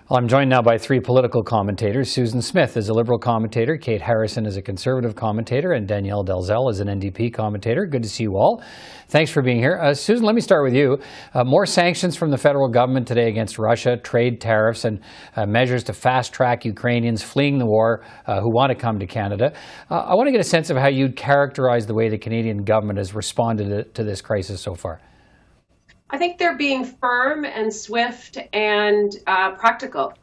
Well, I'm joined now by three political commentators. Susan Smith is a Liberal commentator, Kate Harrison is a Conservative commentator, and Danielle Dalzell is an NDP commentator. Good to see you all. Thanks for being here. Susan, let me start with you. More sanctions from the federal government today against Russia, trade tariffs, and measures to fast-track Ukrainians fleeing the war who want to come to Canada. I want to get a sense of how you'd characterize the way the Canadian government has responded to this crisis so far. I think they're being firm and swift and practical.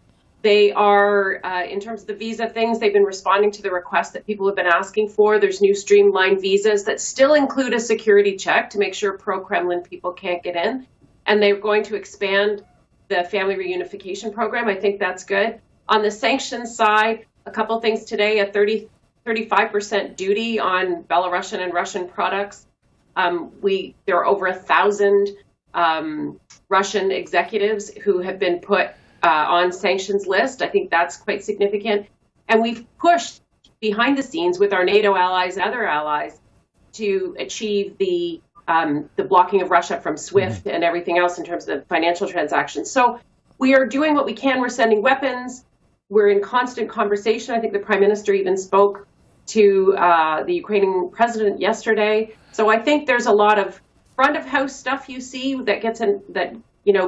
They are, in terms of the visa things, they've been responding to the requests that people have been asking for. There's new streamlined visas that still include a security check to make sure pro-Kremlin people can't get in. And they're going to expand the family reunification program. I think that's good. On the sanctions side, a couple things today, a 35% duty on Belarusian and Russian products. There are over 1,000 Russian executives who have been put on sanctions list. I think that's quite significant. And we've pushed behind the scenes with our NATO allies and other allies to achieve the blocking of Russia from SWIFT and everything else in terms of financial transactions. So we are doing what we can. We're sending weapons. We're in constant conversation. I think the Prime Minister even spoke to the Ukrainian president yesterday. So I think there's a lot of front of house stuff you see that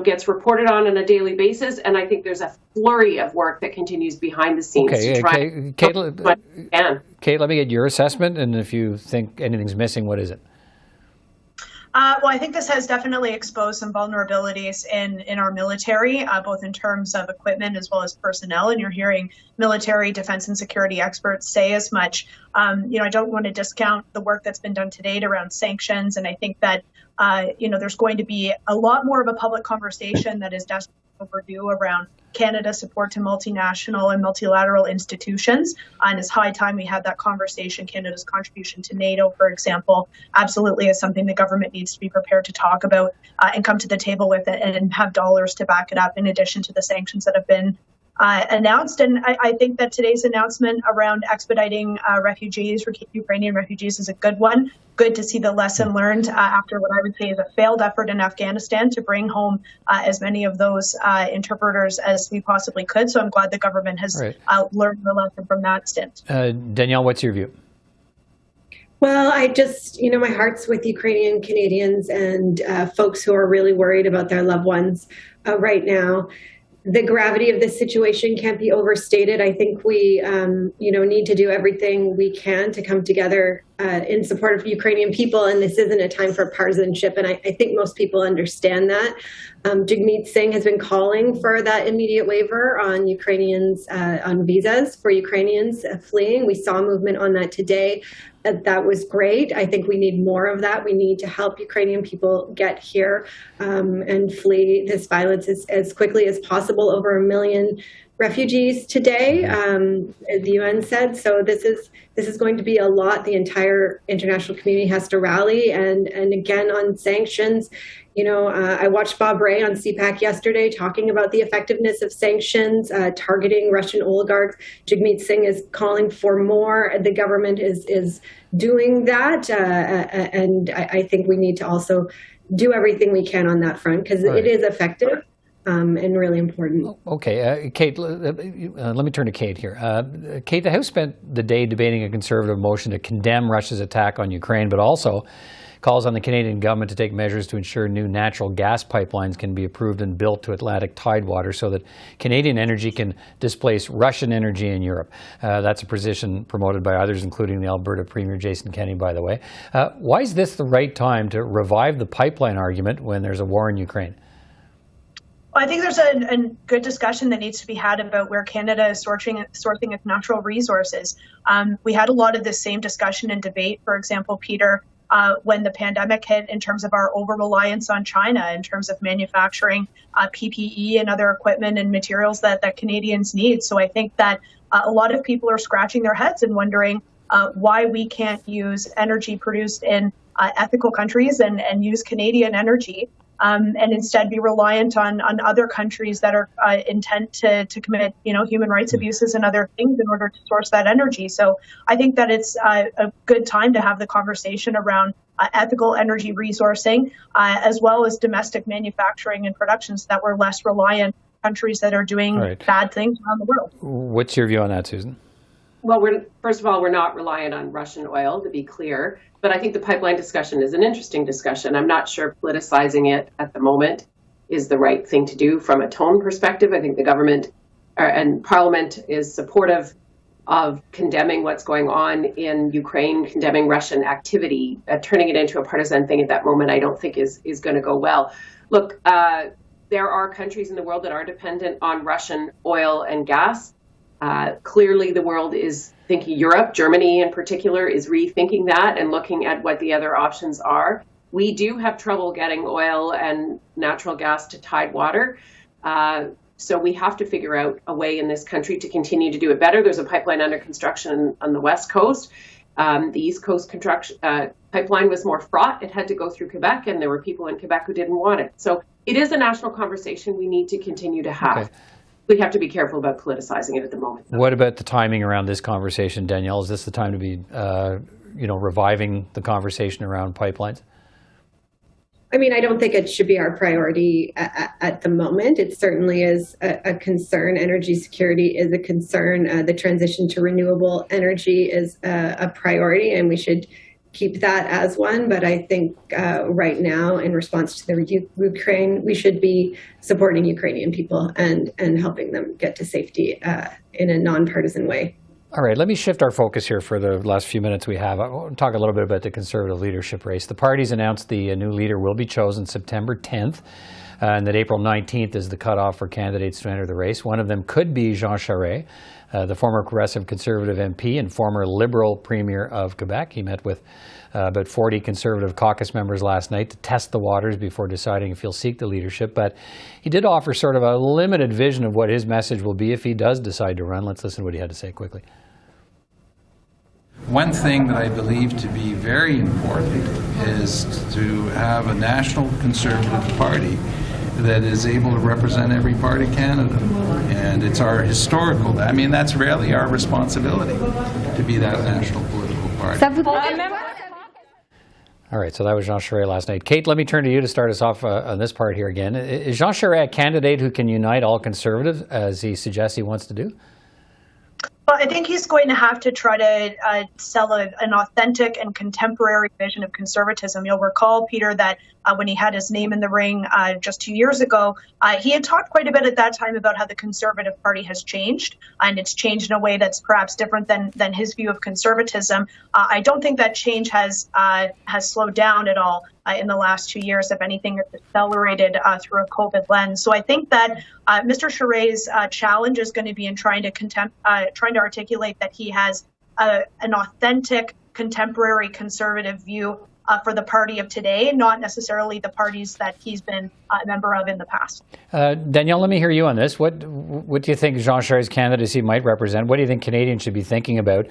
gets reported on a daily basis, and I think there's a flurry of work that continues behind the scenes to try. Kate, let me get your assessment, and if you think anything's missing, what is it? Well, I think this has definitely exposed some vulnerabilities in our military, both in terms of equipment as well as personnel. And you're hearing military, defense, and security experts say as much. I don't want to discount the work that's been done to date around sanctions. And I think that, there's going to be a lot more of a public conversation that is desperately overdue around Canada's support to multinational and multilateral institutions. And it's high time we had that conversation. Canada's contribution to NATO, for example, absolutely is something the government needs to be prepared to talk about and come to the table with it and have dollars to back it up, in addition to the sanctions that have been announced. And I think that today's announcement around expediting Ukrainian refugees is a good one. Good to see the lesson learned after what I would say is a failed effort in Afghanistan to bring home as many of those interpreters as we possibly could. So I'm glad the government has learned the lesson from that stint. Danielle, what's your view? Well, I just, my heart's with Ukrainian Canadians and folks who are really worried about their loved ones right now. The gravity of this situation can't be overstated. I think we, need to do everything we can to come together in support of Ukrainian people. And this isn't a time for partisanship. And I think most people understand that. Jagmeet Singh has been calling for that immediate waiver on Ukrainians, on visas for Ukrainians fleeing. We saw movement on that today. That was great. I think we need more of that. We need to help Ukrainian people get here and flee this violence as quickly as possible. Over 1 million refugees today, the UN said. So this is going to be a lot. The entire international community has to rally. And again, on sanctions, I watched Bob Ray on CPAC yesterday talking about the effectiveness of sanctions, targeting Russian oligarchs. Jagmeet Singh is calling for more. The government is doing that. And I think we need to also do everything we can on that front, because it is effective. And really important. Okay, Kate, let me turn to Kate here. Kate, the House spent the day debating a Conservative motion to condemn Russia's attack on Ukraine, but also calls on the Canadian government to take measures to ensure new natural gas pipelines can be approved and built to Atlantic tidewater so that Canadian energy can displace Russian energy in Europe. That's a position promoted by others, including the Alberta Premier Jason Kenney, by the way. Why is this the right time to revive the pipeline argument when there's a war in Ukraine? I think there's a good discussion that needs to be had about where Canada is sourcing its natural resources. We had a lot of this same discussion and debate, for example, Peter, when the pandemic hit, in terms of our over-reliance on China, in terms of manufacturing PPE and other equipment and materials that Canadians need. So I think that a lot of people are scratching their heads and wondering why we can't use energy produced in ethical countries and use Canadian energy. And instead be reliant on other countries that are intent to commit, human rights abuses and other things in order to source that energy. So I think that it's a good time to have the conversation around ethical energy resourcing, as well as domestic manufacturing and production, so that we're less reliant countries that are doing Right. bad things around the world. What's your view on that, Susan? Well, first of all, we're not reliant on Russian oil, to be clear. But I think the pipeline discussion is an interesting discussion. I'm not sure politicizing it at the moment is the right thing to do from a tone perspective. I think the government and Parliament is supportive of condemning what's going on in Ukraine, condemning Russian activity. Turning it into a partisan thing at that moment, I don't think is going to go well. Look, there are countries in the world that are dependent on Russian oil and gas. Clearly, the world is thinking, Europe, Germany in particular, is rethinking that and looking at what the other options are. We do have trouble getting oil and natural gas to Tidewater. So we have to figure out a way in this country to continue to do it better. There's a pipeline under construction on the West Coast. The East Coast pipeline was more fraught. It had to go through Quebec, and there were people in Quebec who didn't want it. So it is a national conversation we need to continue to have. Okay. We have to be careful about politicizing it at the moment. What about the timing around this conversation, Danielle? Is this the time to be, reviving the conversation around pipelines? I mean, I don't think it should be our priority at the moment. It certainly is a concern. Energy security is a concern. The transition to renewable energy is a priority, and we should keep that as one. But I think right now, in response to the Ukraine, we should be supporting Ukrainian people and helping them get to safety in a nonpartisan way. All right, let me shift our focus here for the last few minutes we have. I want to talk a little bit about the Conservative leadership race. The party's announced the new leader will be chosen September 10th, and that April 19th is the cutoff for candidates to enter the race. One of them could be Jean Charest, the former Progressive Conservative MP and former Liberal Premier of Quebec. He met with about 40 Conservative caucus members last night to test the waters before deciding if he'll seek the leadership. But he did offer sort of a limited vision of what his message will be if he does decide to run. Let's listen to what he had to say quickly. One thing that I believe to be very important is to have a national Conservative party that is able to represent every part of Canada. And it's our historical, that's really our responsibility to be that national political party. All right, so that was Jean Charest last night. Kate, let me turn to you to start us off on this part here again. Is Jean Charest a candidate who can unite all Conservatives, as he suggests he wants to do? Well, I think he's going to have to try to sell an authentic and contemporary vision of conservatism. You'll recall, Peter, that when he had his name in the ring just 2 years ago, he had talked quite a bit at that time about how the Conservative Party has changed, and it's changed in a way that's perhaps different than his view of conservatism. I don't think that change has slowed down at all in the last 2 years. If anything, it's accelerated through a COVID lens. So I think that Mr. Charest's challenge is going to be in trying to articulate that he has an authentic, contemporary conservative view for the party of today, not necessarily the parties that he's been a member of in the past. Danielle, let me hear you on this. What do you think Jean Charest's candidacy might represent? What do you think Canadians should be thinking about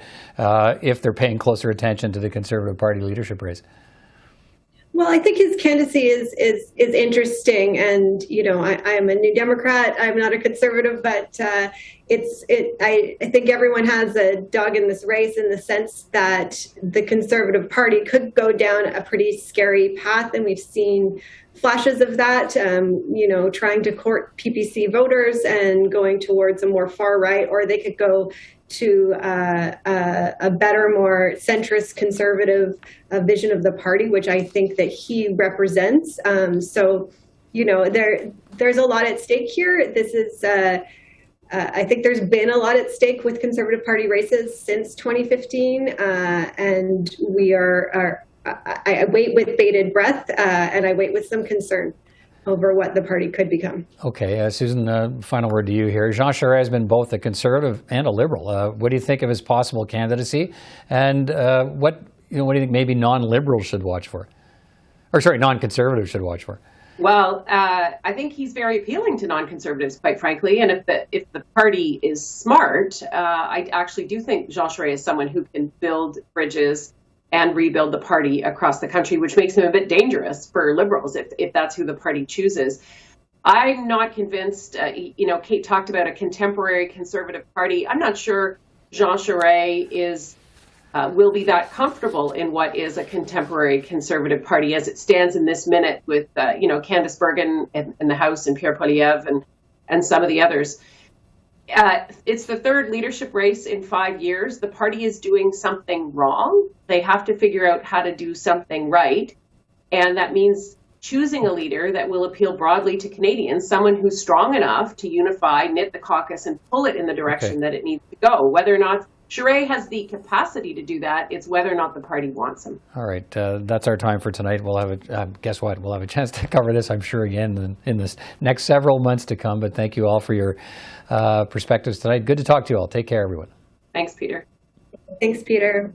if they're paying closer attention to the Conservative Party leadership race? Well, I think his candidacy is interesting, and I am a New Democrat. I'm not a Conservative, but I think everyone has a dog in this race in the sense that the Conservative Party could go down a pretty scary path, and we've seen flashes of that. Trying to court PPC voters and going towards a more far right, or they could go to a better, more centrist conservative vision of the party, which I think that he represents. So, there's a lot at stake here. This is, I think there's been a lot at stake with Conservative Party races since 2015, and I wait with bated breath, and I wait with some concern over what the party could become. Okay, Susan, final word to you here. Jean Charest has been both a Conservative and a Liberal. What do you think of his possible candidacy? And what do you think maybe non-Liberals should watch for? Or sorry, non-Conservatives should watch for? Well, I think he's very appealing to non-Conservatives, quite frankly. And if the party is smart, I actually do think Jean Charest is someone who can build bridges and rebuild the party across the country, which makes him a bit dangerous for Liberals if that's who the party chooses. I'm not convinced. Kate talked about a contemporary Conservative Party. I'm not sure Jean Charest will be that comfortable in what is a contemporary Conservative Party as it stands in this minute with Candice Bergen in the House and Pierre Poilievre and and some of the others. It's the third leadership race in 5 years. The party is doing something wrong. They have to figure out how to do something right. And that means choosing a leader that will appeal broadly to Canadians, someone who's strong enough to unify, knit the caucus, and pull it in the direction that it needs to go. Whether or not Charest has the capacity to do that, it's whether or not the party wants him. All right, that's our time for tonight. We'll have guess what? We'll have a chance to cover this, I'm sure, again in this next several months to come. But thank you all for your perspectives tonight. Good to talk to you all. Take care, everyone. Thanks, Peter. Thanks, Peter.